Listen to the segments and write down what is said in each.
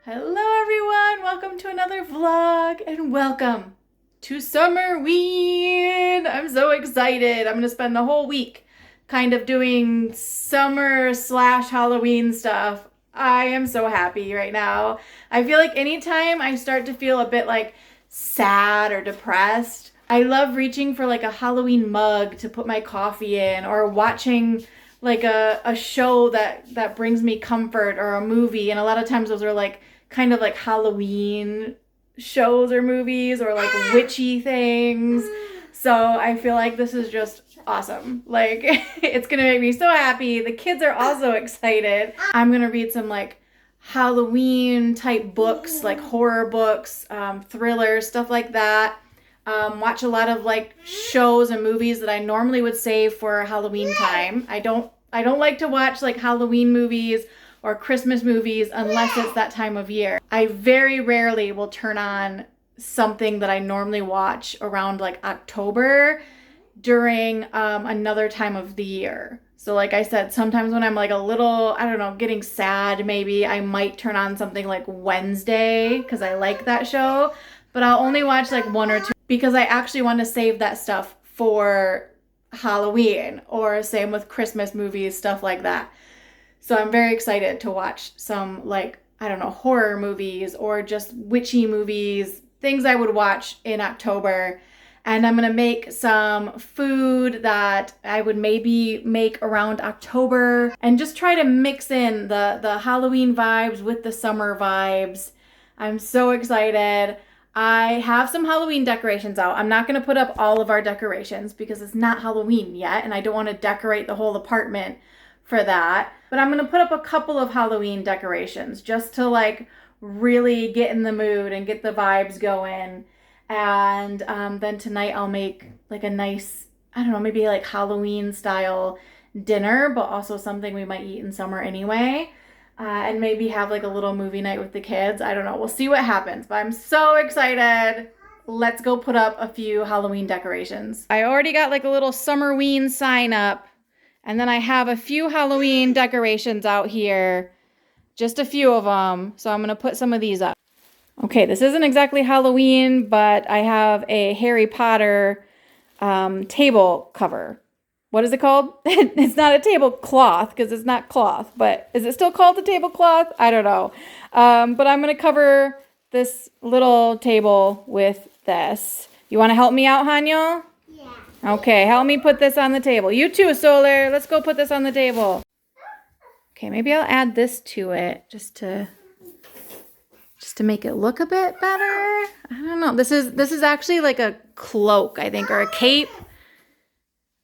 Hello everyone, welcome to another vlog and welcome to Summerween. I'm so excited. I'm gonna spend the whole week kind of doing summer / Halloween stuff. I am so happy right now. I feel like anytime I start to feel a bit like sad or depressed, I love reaching for like a Halloween mug to put my coffee in, or watching like a show that brings me comfort, or a movie. And a lot of times those are like kind of like Halloween shows or movies, or like witchy things. So I feel like this is just awesome. Like it's gonna make me so happy. The kids are also excited. I'm gonna read some like Halloween type books, like horror books, thrillers, stuff like that. Watch a lot of like shows and movies that I normally would save for Halloween time. I don't like to watch like Halloween movies or Christmas movies unless it's that time of year. I very rarely will turn on something that I normally watch around like October during another time of the year. So like I said, sometimes when I'm like a little, I don't know, getting sad, maybe I might turn on something like Wednesday because I like that show, but I'll only watch like one or two because I actually want to save that stuff for Halloween, or same with Christmas movies, stuff like that. So I'm very excited to watch some like, I don't know, horror movies or just witchy movies, things I would watch in October. And I'm gonna make some food that I would maybe make around October, and just try to mix in the Halloween vibes with the summer vibes. I'm so excited. I have some Halloween decorations out. I'm not gonna put up all of our decorations because it's not Halloween yet, and I don't wanna decorate the whole apartment for that. But I'm gonna put up a couple of Halloween decorations just to like really get in the mood and get the vibes going. And then tonight I'll make like a nice, I don't know, maybe like Halloween style dinner, but also something we might eat in summer anyway. And maybe have like a little movie night with the kids. I don't know. We'll see what happens, but I'm so excited. Let's go put up a few Halloween decorations. I already got like a little Summerween sign up, and then I have a few Halloween decorations out here, just a few of them. So I'm going to put some of these up. Okay, this isn't exactly Halloween, but I have a Harry Potter table cover. What is it called? It's not a tablecloth because it's not cloth, but is it still called a tablecloth? I don't know. But I'm going to cover this little table with this. You want to help me out, Hanya? Yeah. Okay, help me put this on the table. You too, Solar. Let's go put this on the table. Okay, maybe I'll add this to it just to make it look a bit better. I don't know. This is actually like a cloak, I think, or a cape.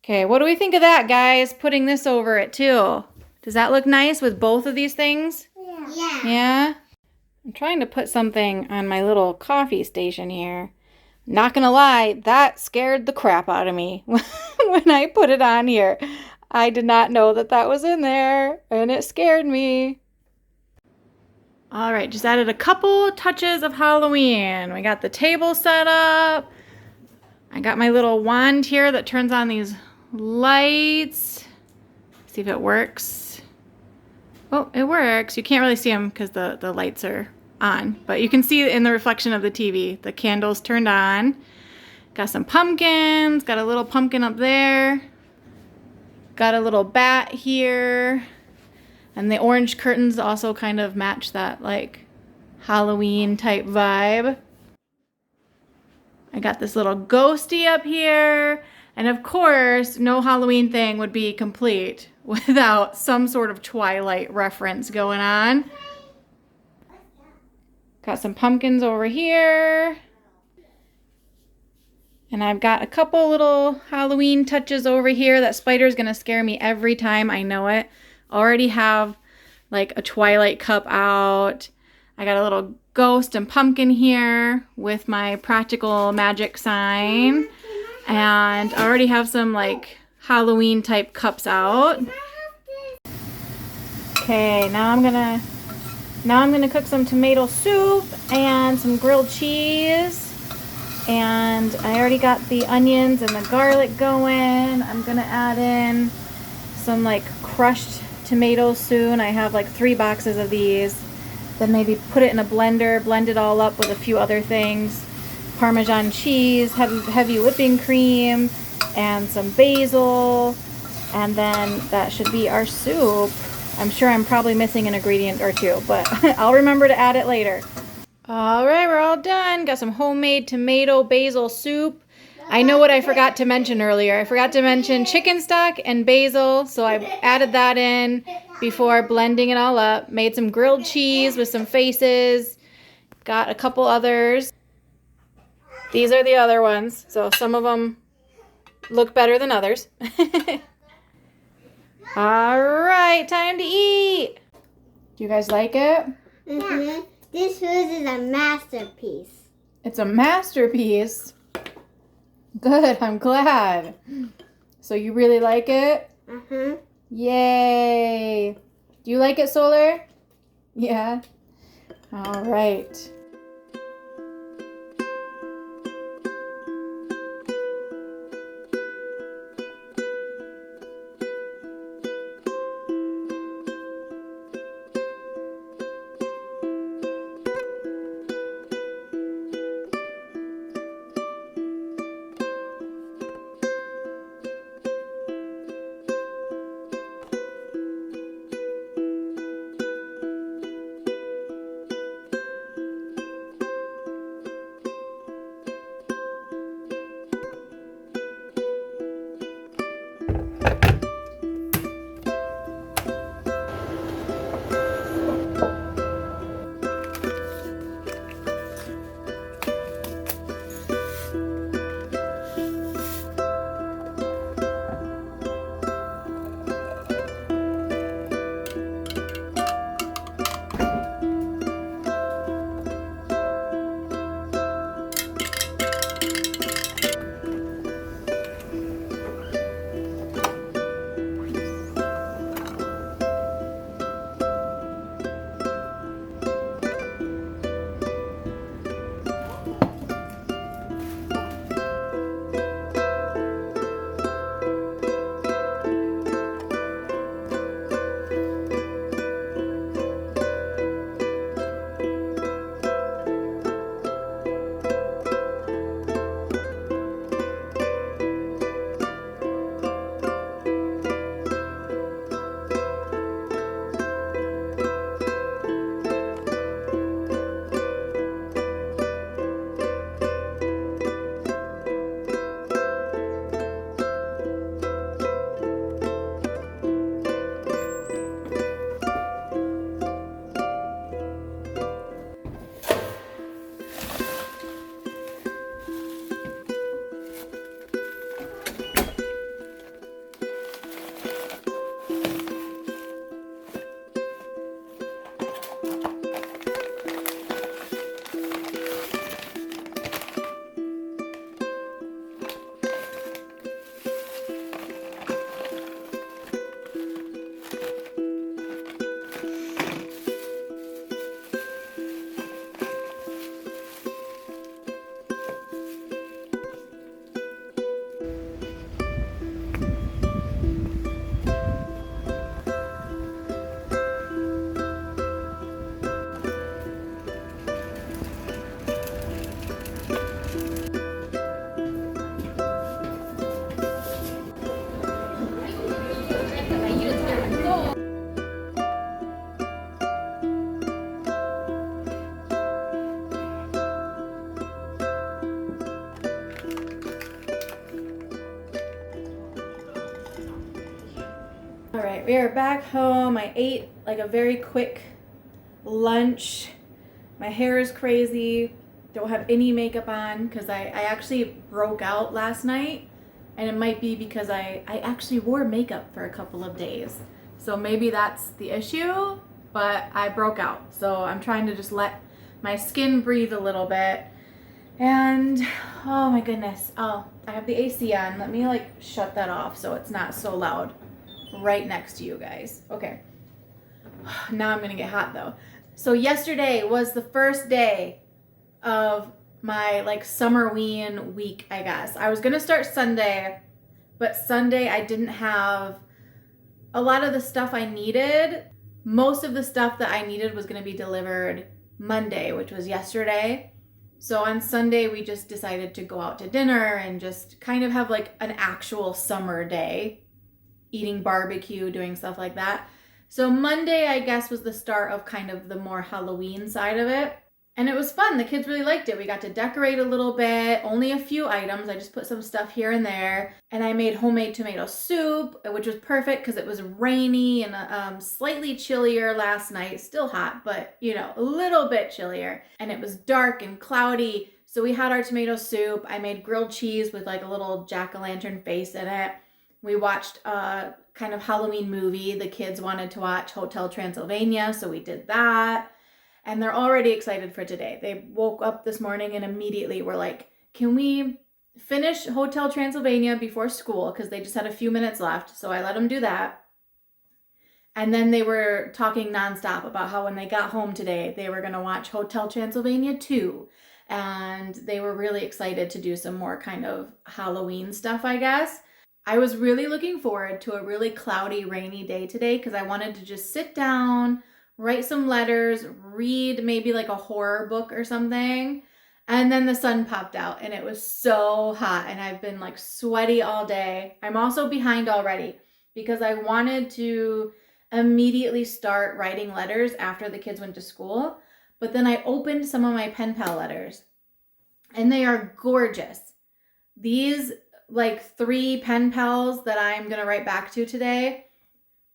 Okay, what do we think of that, guys? Putting this over it too. Does that look nice with both of these things? Yeah. Yeah? I'm trying to put something on my little coffee station here. Not gonna lie, that scared the crap out of me when I put it on here. I did not know that that was in there, and it scared me. All right, just added a couple touches of Halloween. We got the table set up. I got my little wand here that turns on these lights. See if it works. Oh, it works. You can't really see them because the lights are on, but you can see in the reflection of the TV, the candles turned on. Got some pumpkins, got a little pumpkin up there. Got a little bat here. And the orange curtains also kind of match that like Halloween type vibe. I got this little ghosty up here. And of course, no Halloween thing would be complete without some sort of Twilight reference going on. Got some pumpkins over here. And I've got a couple little Halloween touches over here. That spider's gonna scare me every time, I know it. Already have like a Twilight cup out. I got a little ghost and pumpkin here with my practical magic sign. And I already have some like Halloween type cups out. Okay, now I'm gonna cook some tomato soup and some grilled cheese. And I already got the onions and the garlic going. I'm gonna add in some like crushed tomatoes soon. I have like 3 boxes of these. Then maybe put it in a blender, blend it all up with a few other things. Parmesan cheese, heavy whipping cream, and some basil. And then that should be our soup. I'm sure I'm probably missing an ingredient or two, but I'll remember to add it later. All right, we're all done. Got some homemade tomato basil soup. I know what I forgot to mention earlier. I forgot to mention chicken stock and basil, so I added that in before blending it all up. Made some grilled cheese with some faces. Got a couple others. These are the other ones, so some of them look better than others. All right, time to eat. Do you guys like it? Mm-hmm. This food is a masterpiece. It's a masterpiece. Good, I'm glad. So you really like it? Mm-hmm. Yay. Do you like it, Solar? Yeah? All right. All right, we are back home. I ate like a very quick lunch. My hair is crazy. Don't have any makeup on because I actually broke out last night, and it might be because I actually wore makeup for a couple of days. So maybe that's the issue, but I broke out. So I'm trying to just let my skin breathe a little bit. And oh my goodness. Oh, I have the AC on. Let me like shut that off so it's not so loud right next to you guys. Okay. Now I'm gonna get hot though. So yesterday was the first day of my like Summerween week, I guess. I was gonna start Sunday, but Sunday I didn't have a lot of the stuff I needed. most of the stuff that I needed was going to be delivered Monday, which was yesterday. So on Sunday, we just decided to go out to dinner and just kind of have like an actual summer day, eating barbecue, doing stuff like that. So Monday, I guess, was the start of kind of the more Halloween side of it. And it was fun. The kids really liked it. We got to decorate a little bit, only a few items. I just put some stuff here and there. And I made homemade tomato soup, which was perfect because it was rainy and slightly chillier last night. Still hot, but a little bit chillier. And it was dark and cloudy. So we had our tomato soup. I made grilled cheese with like a little jack-o'-lantern face in it. We watched a kind of Halloween movie. The kids wanted to watch Hotel Transylvania, so we did that. And they're already excited for today. They woke up this morning and immediately were like, can we finish Hotel Transylvania before school? Because they just had a few minutes left. So I let them do that. And then they were talking nonstop about how when they got home today, they were going to watch Hotel Transylvania 2. And they were really excited to do some more kind of Halloween stuff, I guess. I was really looking forward to a really cloudy, rainy day today because I wanted to just sit down, write some letters, read maybe like a horror book or something. And then the sun popped out and it was so hot and I've been like sweaty all day. I'm also behind already because I wanted to immediately start writing letters after the kids went to school. But then I opened some of my pen pal letters and they are gorgeous. These like 3 pen pals that I'm going to write back to today,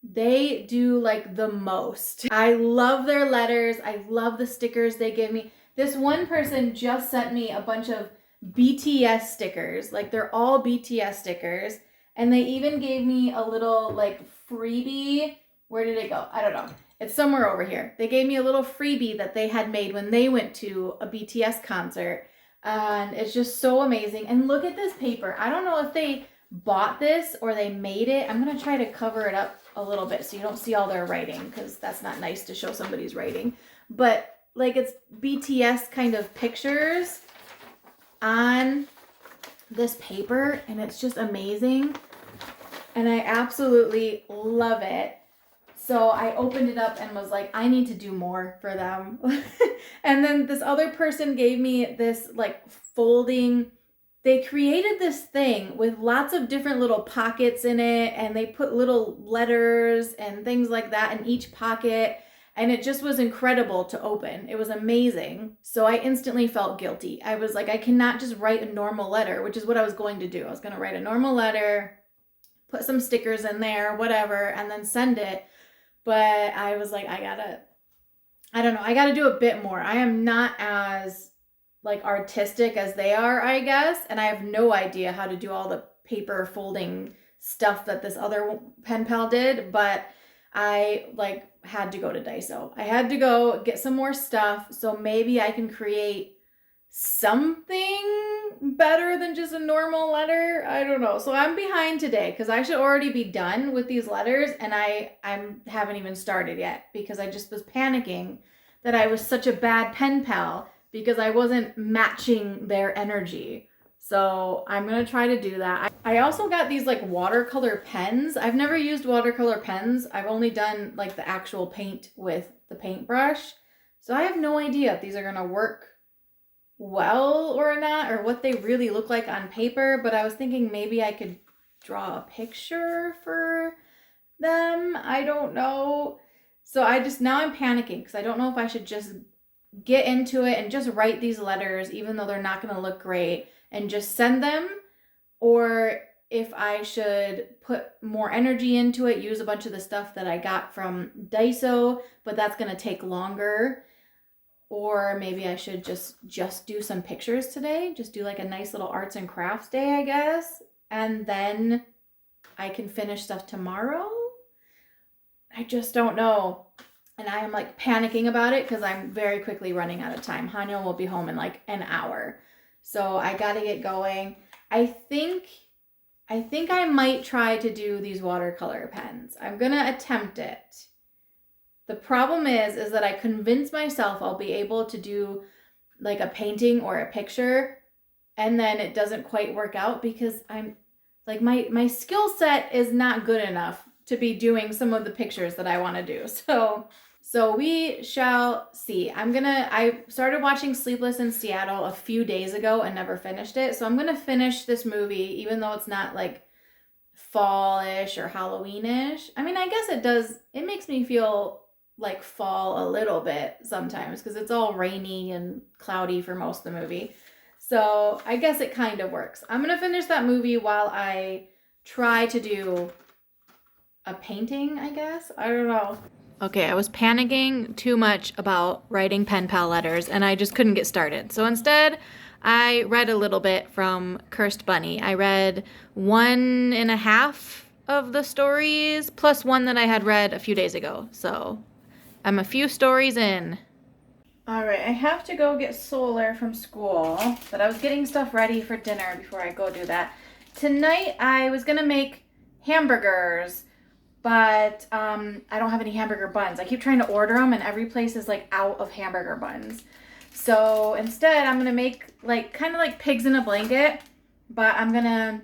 they do like the most. I love their letters. I love the stickers they give me. This one person just sent me a bunch of BTS stickers. Like they're all BTS stickers. And they even gave me a little like freebie. Where did it go? I don't know. It's somewhere over here. They gave me a little freebie that they had made when they went to a BTS concert. And it's just so amazing. And look at this paper. I don't know if they bought this or they made it. I'm going to try to cover it up a little bit so you don't see all their writing because that's not nice to show somebody's writing. But like it's BTS kind of pictures on this paper and it's just amazing. And I absolutely love it. So I opened it up and was like, I need to do more for them. And then this other person gave me this like folding. They created this thing with lots of different little pockets in it. And they put little letters and things like that in each pocket. And it just was incredible to open. It was amazing. So I instantly felt guilty. I was like, I cannot just write a normal letter, which is what I was going to do. I was going to write a normal letter, put some stickers in there, whatever, and then send it. But I was like, I gotta do a bit more. I am not as like artistic as they are, I guess. And I have no idea how to do all the paper folding stuff that this other pen pal did. But I like had to go to Daiso. I had to go get some more stuff. So maybe I can create something better than just a normal letter. I don't know. So I'm behind today because I should already be done with these letters and I haven't even started yet because I just was panicking that I was such a bad pen pal because I wasn't matching their energy. So I'm going to try to do that. I also got these like watercolor pens. I've never used watercolor pens. I've only done like the actual paint with the paintbrush. So I have no idea if these are going to work well or not, or what they really look like on paper, but I was thinking maybe I could draw a picture for them. I don't know. So now I'm panicking because I don't know if I should just get into it and just write these letters, even though they're not going to look great, and just send them, or if I should put more energy into it, use a bunch of the stuff that I got from Daiso, but that's going to take longer. Or maybe I should just do some pictures today. Just do like a nice little arts and crafts day, I guess. And then I can finish stuff tomorrow. I just don't know. And I am like panicking about it because I'm very quickly running out of time. Hanya will be home in like an hour. So I got to get going. I think I might try to do these watercolor pens. I'm going to attempt it. The problem is that I convince myself I'll be able to do like a painting or a picture and then it doesn't quite work out because I'm like my skill set is not good enough to be doing some of the pictures that I want to do. So we shall see. I started watching Sleepless in Seattle a few days ago and never finished it. So I'm going to finish this movie, even though it's not like fall-ish or Halloween-ish. I mean, I guess it makes me feel like fall a little bit sometimes because it's all rainy and cloudy for most of the movie. So I guess it kind of works. I'm going to finish that movie while I try to do a painting, I guess. I don't know. Okay, I was panicking too much about writing pen pal letters and I just couldn't get started. So instead, I read a little bit from Cursed Bunny. I read 1.5 of the stories plus one that I had read a few days ago. So I'm a few stories in. All right, I have to go get Solar from school, but I was getting stuff ready for dinner before I go do that. Tonight, I was gonna make hamburgers, but I don't have any hamburger buns. I keep trying to order them, and every place is like out of hamburger buns. So instead, I'm gonna make kind of like pigs in a blanket, but I'm gonna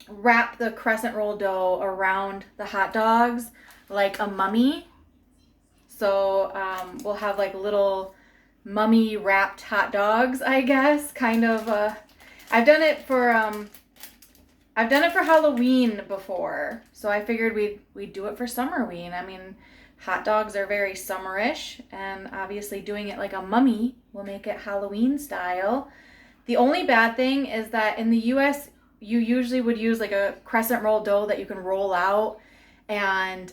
wrap the crescent roll dough around the hot dogs like a mummy. So we'll have like little mummy wrapped hot dogs, I guess. Kind of. I've done it for Halloween before, so I figured we'd do it for Summerween. I mean, hot dogs are very summerish, and obviously doing it like a mummy will make it Halloween style. The only bad thing is that in the U.S., you usually would use like a crescent roll dough that you can roll out, and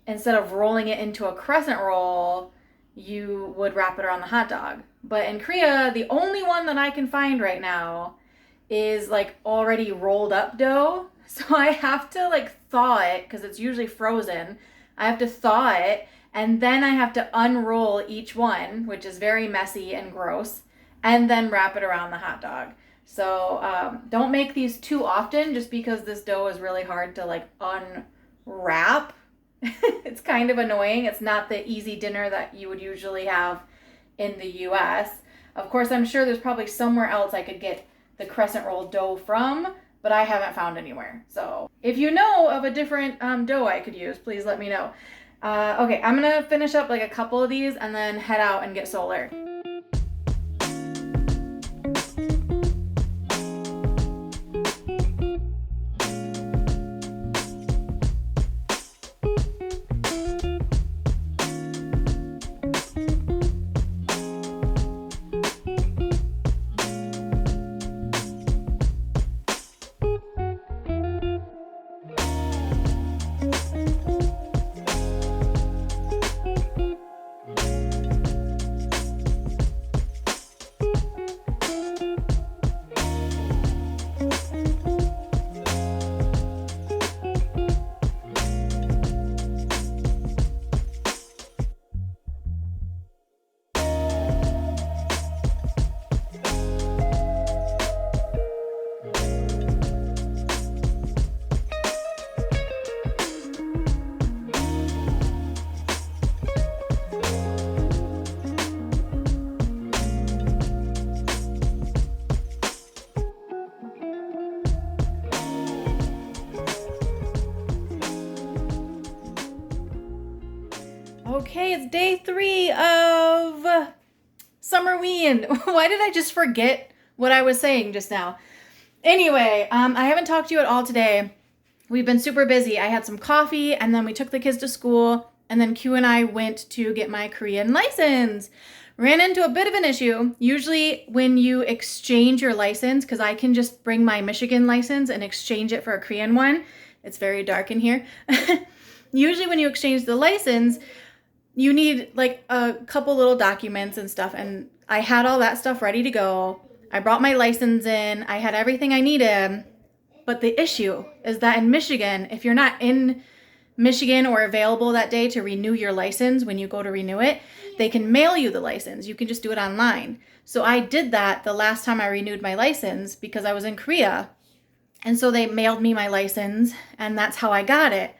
instead of rolling it into a crescent roll, you would wrap it around the hot dog. But in Korea, the only one that I can find right now is like already rolled up dough. So I have to like thaw it because it's usually frozen. I have to thaw it and then I have to unroll each one, which is very messy and gross, and then wrap it around the hot dog. So don't make these too often just because this dough is really hard to like unwrap. It's kind of annoying. It's not the easy dinner that you would usually have in the US. Of course, I'm sure there's probably somewhere else I could get the crescent roll dough from, but I haven't found anywhere. So if you know of a different dough I could use, please let me know. Okay, I'm gonna finish up like a couple of these and then head out and get Solar. Okay, it's day 3 of Summerween. Why did I just forget what I was saying just now? Anyway, I haven't talked to you at all today. We've been super busy. I had some coffee, and then we took the kids to school, and then Q and I went to get my Korean license. Ran into a bit of an issue. Usually when you exchange your license, because I can just bring my Michigan license and exchange it for a Korean one. It's very dark in here. Usually when you exchange the license, you need like a couple little documents and stuff, and I had all that stuff ready to go. I brought my license in. I had everything I needed. But the issue is that in Michigan, if you're not in Michigan or available that day to renew your license when you go to renew it, they can mail you the license. You can just do it online. So I did that the last time I renewed my license because I was in Korea. And so they mailed me my license, and that's how I got it.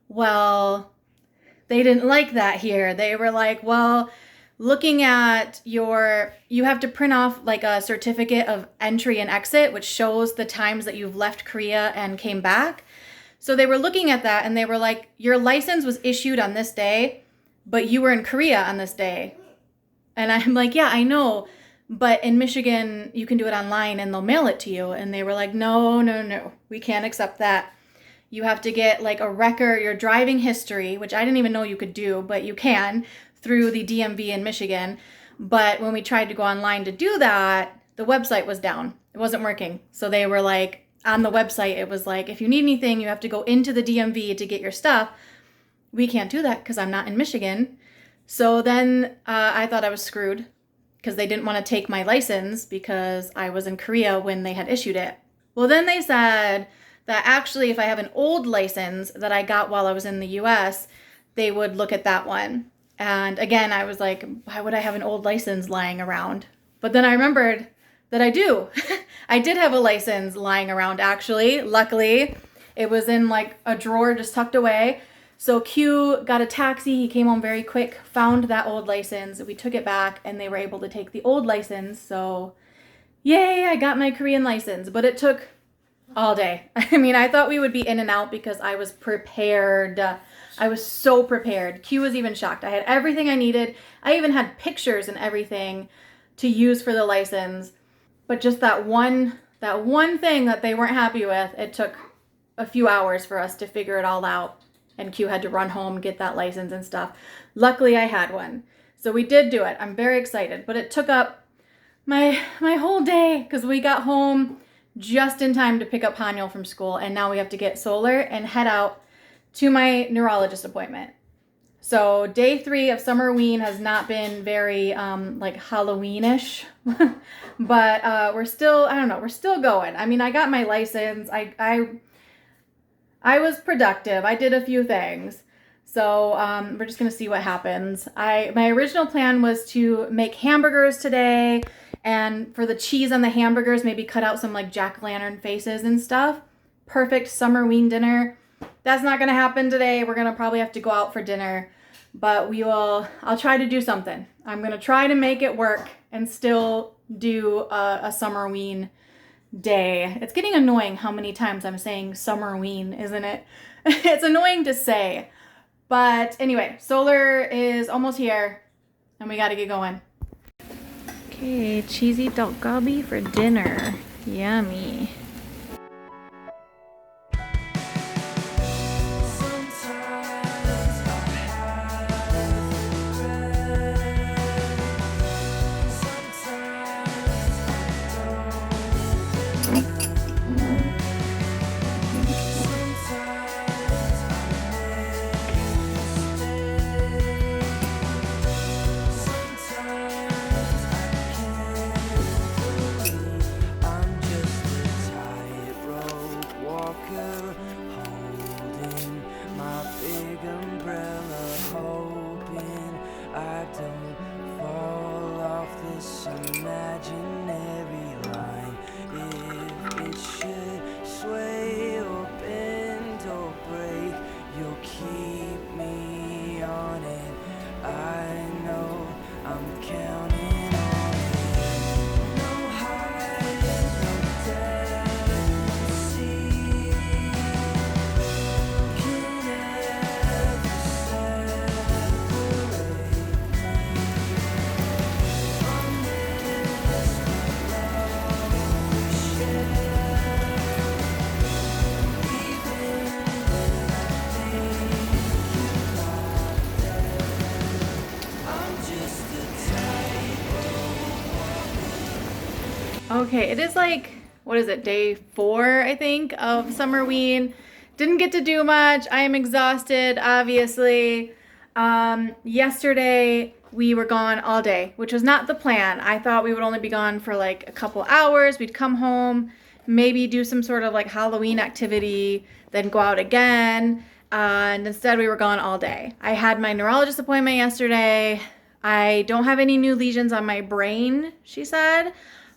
Well, they didn't like that here. They were like, well, looking at you have to print off like a certificate of entry and exit, which shows the times that you've left Korea and came back. So they were looking at that and they were like, your license was issued on this day, but you were in Korea on this day. And I'm like, yeah, I know. But in Michigan, you can do it online and they'll mail it to you. And they were like, no, we can't accept that. You have to get like a record, your driving history, which I didn't even know you could do, but you can through the DMV in Michigan. But when we tried to go online to do that, the website was down. It wasn't working. So they were like, on the website, it was like, if you need anything, you have to go into the DMV to get your stuff. We can't do that because I'm not in Michigan. So then I thought I was screwed because they didn't want to take my license because I was in Korea when they had issued it. Well, then they said that actually if I have an old license that I got while I was in the US, they would look at that one. And again, I was like, why would I have an old license lying around? But then I remembered that I do. I did have a license lying around actually. Luckily, it was in like a drawer just tucked away. So Q got a taxi. He came home very quick, found that old license. We took it back and they were able to take the old license. So yay, I got my Korean license, but it took all day. I mean, I thought we would be in and out because I was prepared. I was so prepared. Q was even shocked. I had everything I needed. I even had pictures and everything to use for the license. But just that one thing that they weren't happy with, it took a few hours for us to figure it all out. And Q had to run home, get that license and stuff. Luckily, I had one. So we did do it. I'm very excited. But it took up my whole day because we got home just in time to pick up Hanyul from school. And now we have to get Solar and head out to my neurologist appointment. So day 3 of Summerween has not been very like Halloween-ish, but we're still, I don't know, we're still going. I mean, I got my license. I was productive. I did a few things. So we're just gonna see what happens. My original plan was to make hamburgers today, and for the cheese on the hamburgers, maybe cut out some like jack-o'-lantern faces and stuff. Perfect Summerween dinner. That's not gonna happen today. We're gonna probably have to go out for dinner, but I'll try to do something. I'm gonna try to make it work and still do a Summerween day. It's getting annoying how many times I'm saying Summerween, isn't it? It's annoying to say. But anyway, Solar is almost here and we gotta get going. Okay, cheesy dokgalbi for dinner. Yummy. Okay, it is like, what is it, day 4, I think, of Summerween. Didn't get to do much. I am exhausted, obviously. Yesterday, we were gone all day, which was not the plan. I thought we would only be gone for like a couple hours. We'd come home, maybe do some sort of like Halloween activity, then go out again. And instead, we were gone all day. I had my neurologist appointment yesterday. I don't have any new lesions on my brain, she said.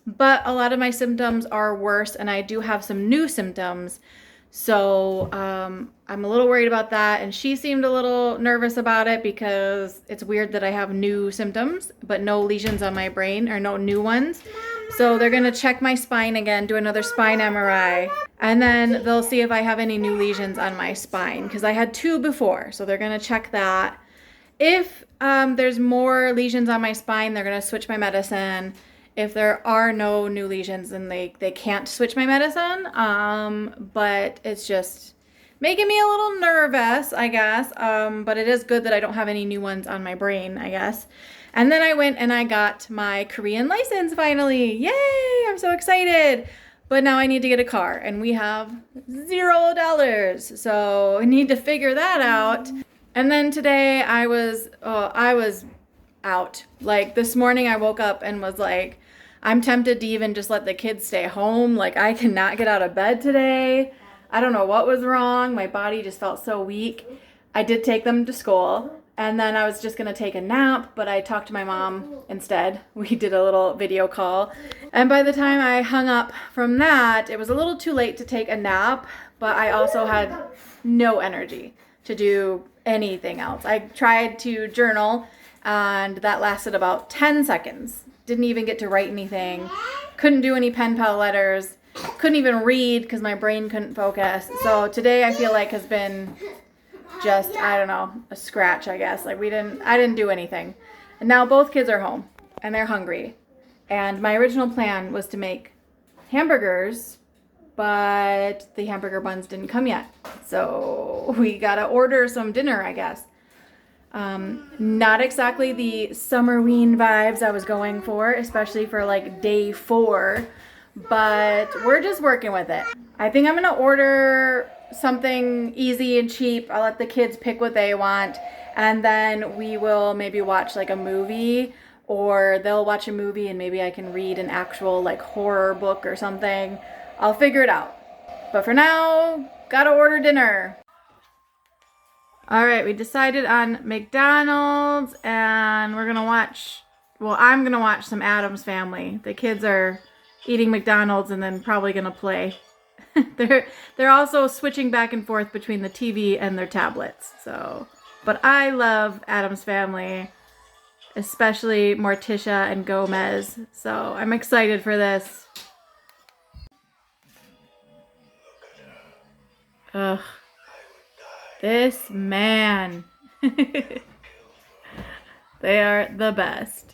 But a lot of my symptoms are worse, and I do have some new symptoms. So I'm a little worried about that, and she seemed a little nervous about it because it's weird that I have new symptoms, but no lesions on my brain, or no new ones. So they're gonna check my spine again, do another spine MRI, and then they'll see if I have any new lesions on my spine, because I had 2 before. So they're gonna check that. If there's more lesions on my spine, they're gonna switch my medicine. If there are no new lesions, then they can't switch my medicine. But it's just making me a little nervous, I guess. But it is good that I don't have any new ones on my brain, I guess. And then I went and I got my Korean license finally. Yay! I'm so excited. But now I need to get a car, and we have $0. So I need to figure that out. And then today I was out. Like this morning I woke up and was like, I'm tempted to even just let the kids stay home. Like I cannot get out of bed today. I don't know what was wrong. My body just felt so weak. I did take them to school, and then I was just gonna take a nap, but I talked to my mom instead. We did a little video call. And by the time I hung up from that, it was a little too late to take a nap, but I also had no energy to do anything else. I tried to journal, and that lasted about 10 seconds. Didn't even get to write anything. Couldn't do any pen pal letters. Couldn't even read because my brain couldn't focus. So today I feel like has been just, I don't know, a scratch, I guess. Like I didn't do anything. And now both kids are home and they're hungry. And my original plan was to make hamburgers, but the hamburger buns didn't come yet. So we gotta order some dinner, I guess. Not exactly the Summerween vibes I was going for, especially for like day 4, but we're just working with it. I think I'm gonna order something easy and cheap. I'll let the kids pick what they want, and then we will maybe watch like a movie, or they'll watch a movie and maybe I can read an actual like horror book or something. I'll figure it out. But for now, gotta order dinner. All right, we decided on McDonald's, and we're gonna watch, well, I'm gonna watch some Addams Family. The kids are eating McDonald's and then probably gonna play. They're also switching back and forth between the TV and their tablets. So, but I love Addams Family, especially Morticia and Gomez. So I'm excited for this. Ugh. This man. They are the best.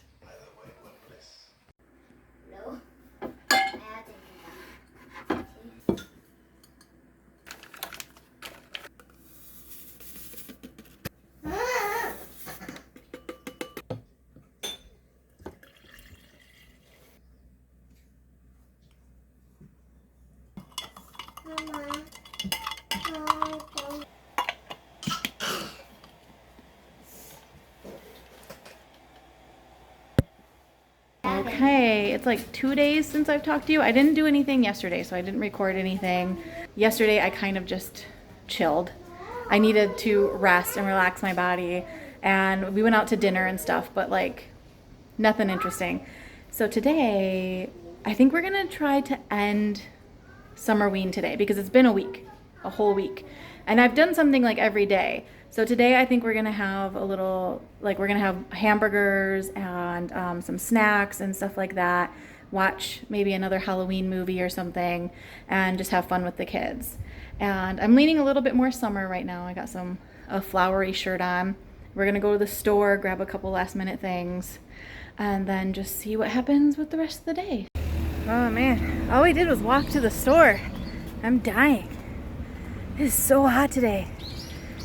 Okay, it's like 2 days since I've talked to you. I didn't do anything yesterday, so I didn't record anything. Yesterday, I kind of just chilled. I needed to rest and relax my body, and we went out to dinner and stuff, but like nothing interesting. So today, I think we're gonna try to end Summerween today because it's been a week, a whole week. And I've done something like every day. So today I think we're gonna have a little, like we're gonna have hamburgers and some snacks and stuff like that. Watch maybe another Halloween movie or something and just have fun with the kids. And I'm leaning a little bit more summer right now. I got a flowery shirt on. We're gonna go to the store, grab a couple last minute things, and then just see what happens with the rest of the day. Oh man, all we did was walk to the store. I'm dying. It is so hot today.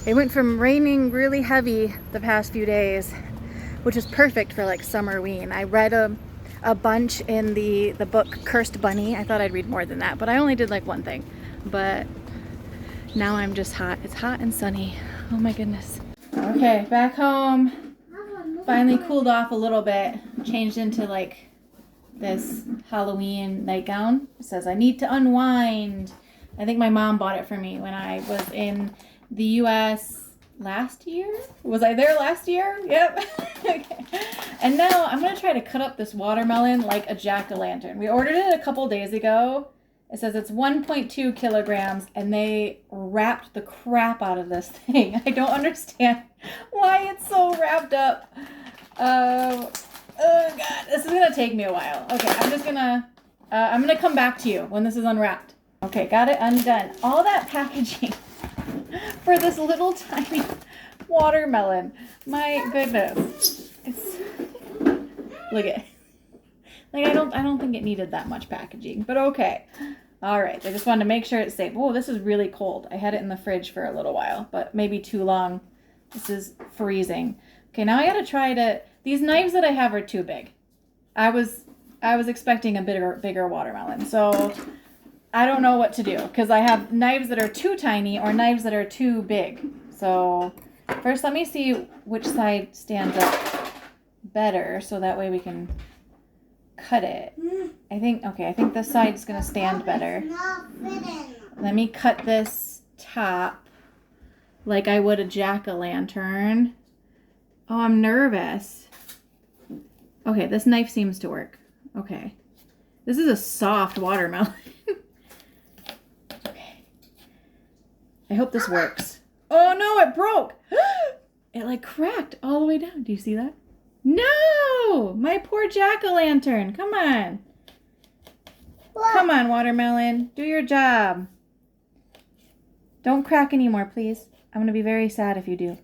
It went from raining really heavy the past few days, which is perfect for like Summerween. I read a bunch in the book Cursed Bunny. I thought I'd read more than that, but I only did like one thing. But now I'm just hot. It's hot and sunny. Oh my goodness. Okay, back home. Finally cooled off a little bit. Changed into like this Halloween nightgown. It says I need to unwind. I think my mom bought it for me when I was in the US last year. Was I there last year? Yep. Okay. And now I'm gonna try to cut up this watermelon like a jack-o'-lantern. We ordered it a couple days ago. It says it's 1.2 kilograms, and they wrapped the crap out of this thing. I don't understand why it's so wrapped up. Oh God, this is gonna take me a while. Okay, I'm gonna come back to you when this is unwrapped. Okay, got it undone. All that packaging for this little tiny watermelon. My goodness. Look at, like I don't think it needed that much packaging, but okay. All right, I just wanted to make sure it's safe. Oh, this is really cold. I had it in the fridge for a little while, but maybe too long. This is freezing. Okay, now I gotta try to, these knives that I have are too big. I was expecting a bigger watermelon, so I don't know what to do because I have knives that are too tiny or knives that are too big. So first let me see which side stands up better so that way we can cut it. I think this side's gonna stand better. Let me cut this top like I would a jack-o'-lantern. Oh, I'm nervous. Okay, this knife seems to work. Okay. This is a soft watermelon. Okay. I hope this works. Oh no, it broke. It like cracked all the way down. Do you see that? No! My poor jack-o'-lantern. Come on. What? Come on, watermelon. Do your job. Don't crack anymore, please. I'm going to be very sad if you do.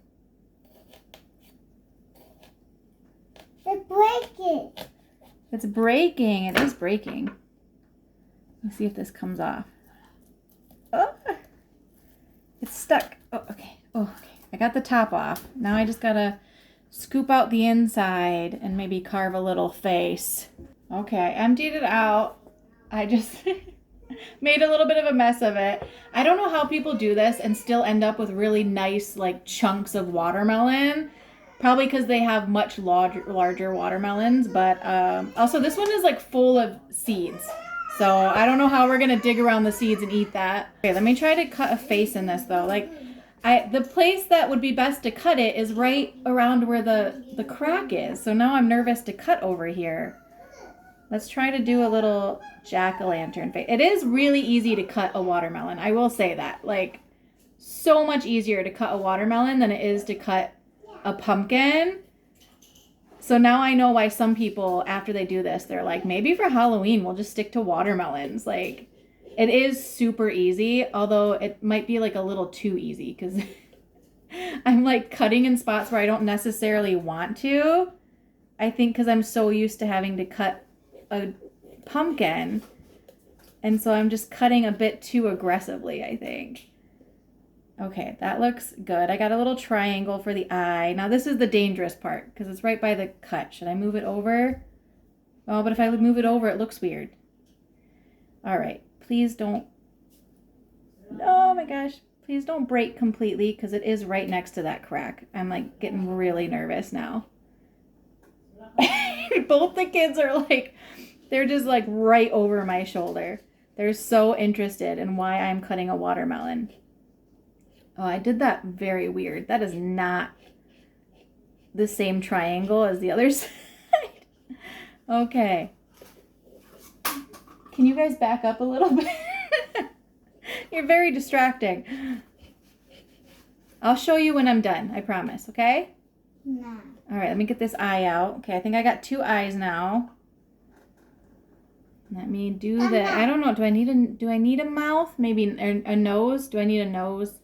It's breaking. It's breaking. It is breaking. Let's see if this comes off. Oh, it's stuck. Oh, okay. Oh, okay. I got the top off. Now I just got to scoop out the inside and maybe carve a little face. Okay, I emptied it out. I just made a little bit of a mess of it. I don't know how people do this and still end up with really nice like chunks of watermelon. Probably because they have much larger watermelons, but also this one is like full of seeds. So I don't know how we're gonna dig around the seeds and eat that. Okay, let me try to cut a face in this though. Like the place that would be best to cut it is right around where the crack is. So now I'm nervous to cut over here. Let's try to do a little jack-o'-lantern face. It is really easy to cut a watermelon. I will say that. Like, so much easier to cut a watermelon than it is to cut a pumpkin. So now I know why some people, after they do this, they're like, maybe for Halloween, we'll just stick to watermelons. Like, it is super easy, although it might be like a little too easy because I'm like cutting in spots where I don't necessarily want to. I think because I'm so used to having to cut a pumpkin, and so I'm just cutting a bit too aggressively, I think. Okay, that looks good. I got a little triangle for the eye. Now this is the dangerous part because it's right by the cut. Should I move it over? Oh, but if I move it over, it looks weird. All right, please don't. Oh my gosh, please don't break completely because it is right next to that crack. I'm like getting really nervous now. Both the kids are like, they're just like right over my shoulder. They're so interested in why I'm cutting a watermelon. Oh, I did that very weird. That is not the same triangle as the other side. Okay. Can you guys back up a little bit? You're very distracting. I'll show you when I'm done, I promise, okay? No. All right, let me get this eye out. Okay, I think I got 2 eyes now. Let me do the, I don't know, do I need a mouth? Maybe a nose? Do I need a nose?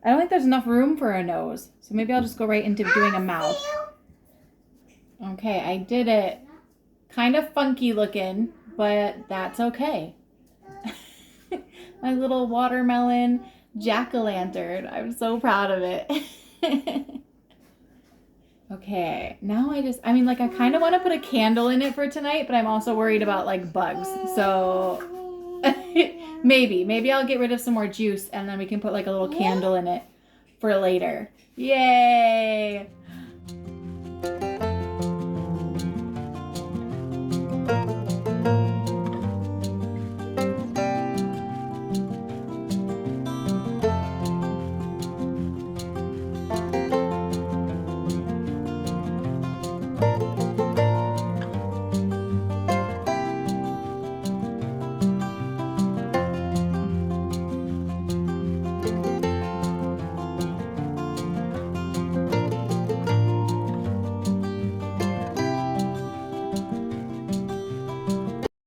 I don't think there's enough room for a nose. So maybe I'll just go right into doing a mouth. Okay, I did it. Kind of funky looking, but that's okay. My little watermelon jack-o'-lantern. I'm so proud of it. Okay, now I mean, like, I kind of want to put a candle in it for tonight, but I'm also worried about, like, bugs. So, maybe I'll get rid of some more juice, and then we can put, like, a little candle in it for later. Yay!